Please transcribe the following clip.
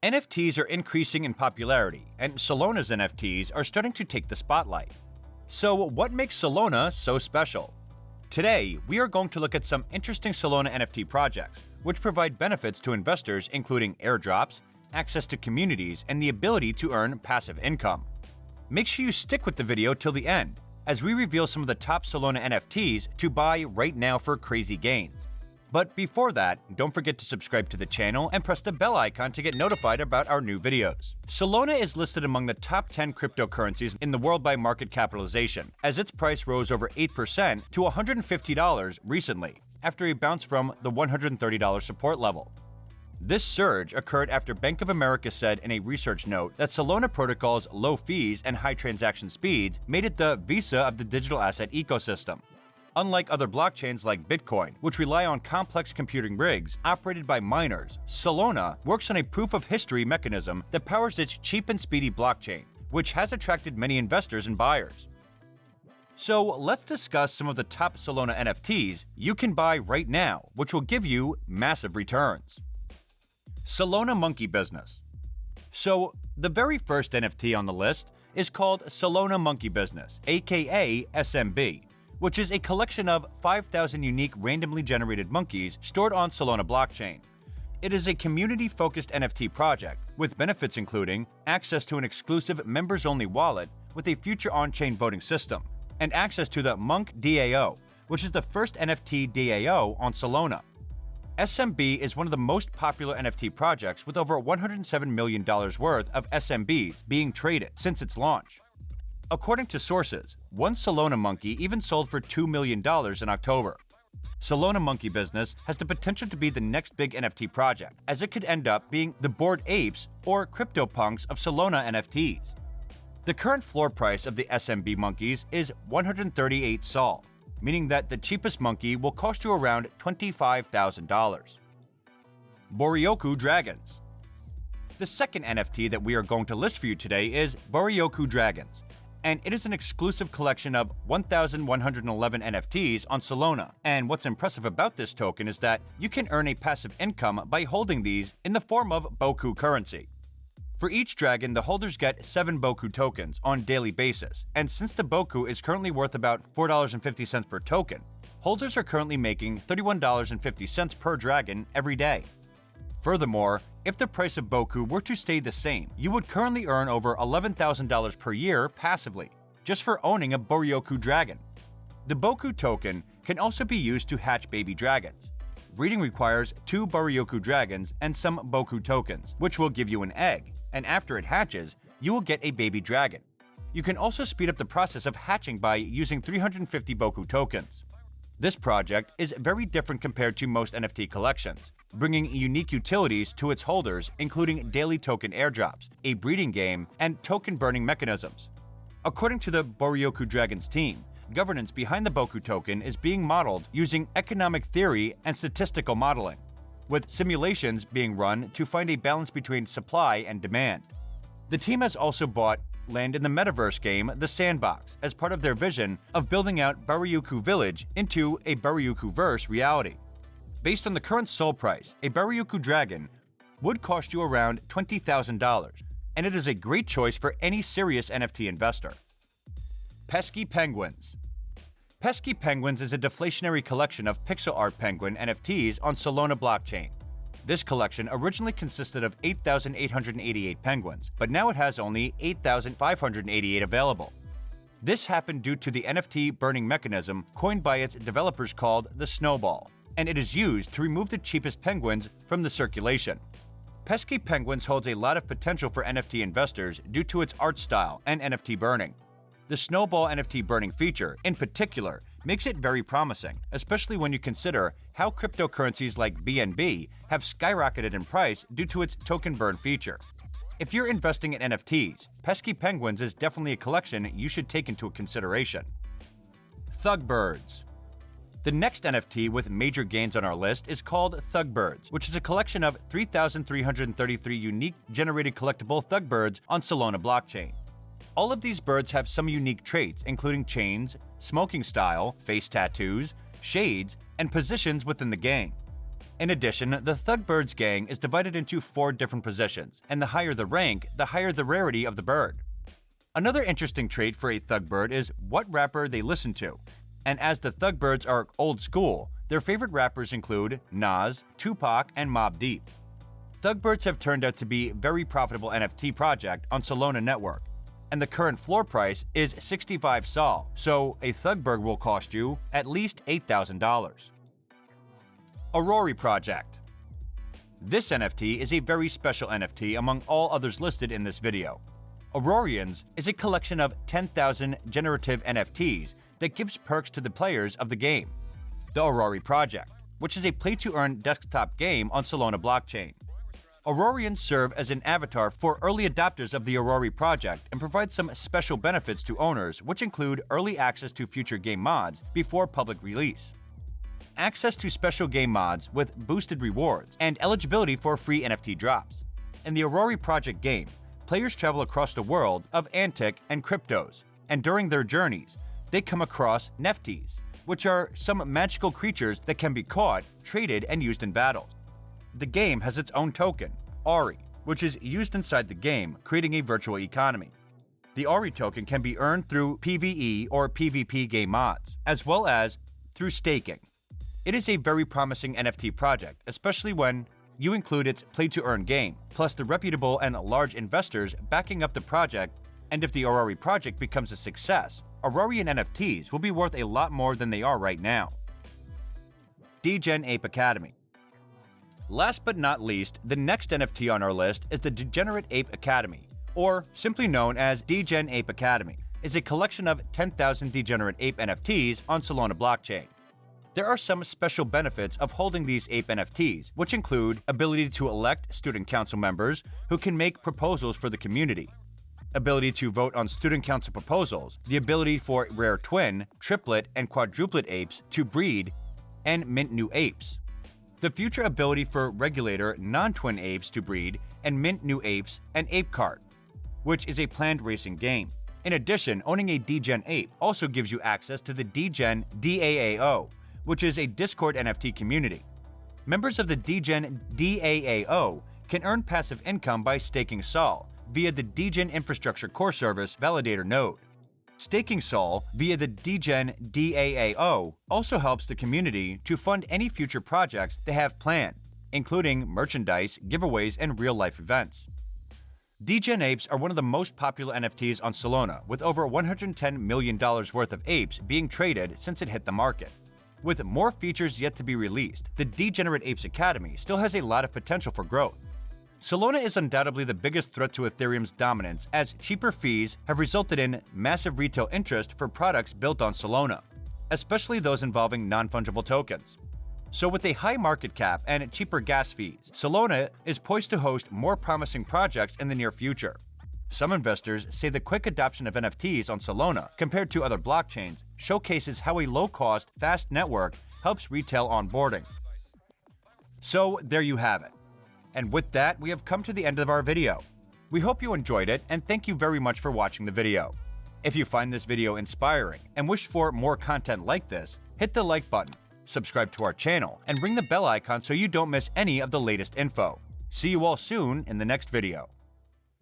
NFTs are increasing in popularity, and Solana's NFTs are starting to take the spotlight. So, what makes Solana so special? Today, we are going to look at some interesting Solana NFT projects, which provide benefits to investors including airdrops, access to communities, and the ability to earn passive income. Make sure you stick with the video till the end, as we reveal some of the top Solana NFTs to buy right now for crazy gains. But before that, don't forget to subscribe to the channel and press the bell icon to get notified about our new videos. Solana is listed among the top 10 cryptocurrencies in the world by market capitalization, as its price rose over 8% to $150 recently, after a bounce from the $130 support level. This surge occurred after Bank of America said in a research note that Solana protocol's low fees and high transaction speeds made it the Visa of the digital asset ecosystem. Unlike other blockchains like Bitcoin, which rely on complex computing rigs operated by miners, Solana works on a proof-of-history mechanism that powers its cheap and speedy blockchain, which has attracted many investors and buyers. So let's discuss some of the top Solana NFTs you can buy right now, which will give you massive returns. Solana Monkey Business. So, the very first NFT on the list is called Solana Monkey Business, aka SMB, which is a collection of 5,000 unique randomly generated monkeys stored on Solana blockchain. It is a community-focused NFT project, with benefits including access to an exclusive members-only wallet with a future on-chain voting system, and access to the Monk DAO, which is the first NFT DAO on Solana. SMB is one of the most popular NFT projects with over $107 million worth of SMBs being traded since its launch. According to sources, one Solana monkey even sold for $2 million in October. Solana Monkey Business has the potential to be the next big NFT project, as it could end up being the Bored Apes or CryptoPunks of Solana NFTs. The current floor price of the SMB monkeys is 138 SOL, meaning that the cheapest monkey will cost you around $25,000. Boryoku Dragons. The second NFT that we are going to list for you today is Boryoku Dragons, and it is an exclusive collection of 1,111 NFTs on Solana. And what's impressive about this token is that you can earn a passive income by holding these in the form of Boku currency. For each dragon, the holders get 7 Boku tokens on a daily basis, and since the Boku is currently worth about $4.50 per token, holders are currently making $31.50 per dragon every day. Furthermore, if the price of Boku were to stay the same, you would currently earn over $11,000 per year passively, just for owning a Boryoku dragon. The Boku token can also be used to hatch baby dragons. Breeding requires 2 Boryoku dragons and some Boku tokens, which will give you an egg, and after it hatches, you will get a baby dragon. You can also speed up the process of hatching by using 350 Boku tokens. This project is very different compared to most NFT collections, bringing unique utilities to its holders, including daily token airdrops, a breeding game, and token burning mechanisms. According to the Boryoku Dragons team, governance behind the Boku token is being modeled using economic theory and statistical modeling, with simulations being run to find a balance between supply and demand. The team has also bought land in the metaverse game The Sandbox as part of their vision of building out Boryoku Village into a Boryoku-verse reality. Based on the current SOL price, a Boryoku dragon would cost you around $20,000, and it is a great choice for any serious NFT investor. Pesky Penguins. Pesky Penguins is a deflationary collection of pixel art penguin NFTs on Solana blockchain. This collection originally consisted of 8,888 penguins, but now it has only 8,588 available. This happened due to the NFT burning mechanism coined by its developers called the Snowball, and it is used to remove the cheapest penguins from the circulation. Pesky Penguins holds a lot of potential for NFT investors due to its art style and NFT burning. The Snowball NFT burning feature, in particular, makes it very promising, especially when you consider how cryptocurrencies like BNB have skyrocketed in price due to its token burn feature. If you're investing in NFTs, Pesky Penguins is definitely a collection you should take into consideration. Thugbirds. The next NFT with major gains on our list is called Thugbirds, which is a collection of 3,333 unique generated collectible Thugbirds on Solana blockchain. All of these birds have some unique traits, including chains, smoking style, face tattoos, shades, and positions within the gang. In addition, the Thugbird's gang is divided into 4 different positions, and the higher the rank, the higher the rarity of the bird. Another interesting trait for a Thugbird is what rapper they listen to, and as the Thugbirds are old school, their favorite rappers include Nas, Tupac, and Mobb Deep. Thugbirds have turned out to be a very profitable NFT project on Solana network, and the current floor price is 65 SOL, so a Thugbird will cost you at least $8,000. Arori Project. This NFT is a very special NFT among all others listed in this video. Aurorians is a collection of 10,000 generative NFTs that gives perks to the players of the game. The Arori Project, which is a play-to-earn desktop game on Solana blockchain. Aurorians serve as an avatar for early adopters of the Arori Project and provide some special benefits to owners, which include early access to future game mods before public release, access to special game mods with boosted rewards, and eligibility for free NFT drops. In the Arori Project game, players travel across the world of Antic and cryptos, and during their journeys, they come across NFTs, which are some magical creatures that can be caught, traded, and used in battles. The game has its own token, Auri, which is used inside the game, creating a virtual economy. The Auri token can be earned through PvE or PvP game mods, as well as through staking. It is a very promising NFT project, especially when you include its play-to-earn game, plus the reputable and large investors backing up the project, and if the Arori Project becomes a success, Arorian NFTs will be worth a lot more than they are right now. Degen Ape Academy. Last but not least, the next NFT on our list is the Degen Ape Academy, or simply known as Degen Ape Academy, is a collection of 10,000 Degen Ape NFTs on Solana blockchain. There are some special benefits of holding these ape NFTs, which include ability to elect student council members who can make proposals for the community, ability to vote on student council proposals, the ability for rare twin, triplet, and quadruplet apes to breed and mint new apes, the future ability for regulator non-twin apes to breed and mint new apes, and Ape Cart, which is a planned racing game. In addition, owning a Degen Ape also gives you access to the Degen DAAO, which is a Discord NFT community. Members of the Degen DAAO can earn passive income by staking SOL via the Degen Infrastructure Core Service Validator node. Staking SOL via the Degen DAAO also helps the community to fund any future projects they have planned, including merchandise, giveaways, and real-life events. Degen Apes are one of the most popular NFTs on Solana, with over $110 million worth of apes being traded since it hit the market. With more features yet to be released, the Degen Ape Academy still has a lot of potential for growth. Solana is undoubtedly the biggest threat to Ethereum's dominance, as cheaper fees have resulted in massive retail interest for products built on Solana, especially those involving non-fungible tokens. So with a high market cap and cheaper gas fees, Solana is poised to host more promising projects in the near future. Some investors say the quick adoption of NFTs on Solana compared to other blockchains showcases how a low-cost, fast network helps retail onboarding. So there you have it. And with that, we have come to the end of our video. We hope you enjoyed it, and thank you very much for watching the video. If you find this video inspiring and wish for more content like this, hit the like button, subscribe to our channel, and ring the bell icon so you don't miss any of the latest info. See you all soon in the next video.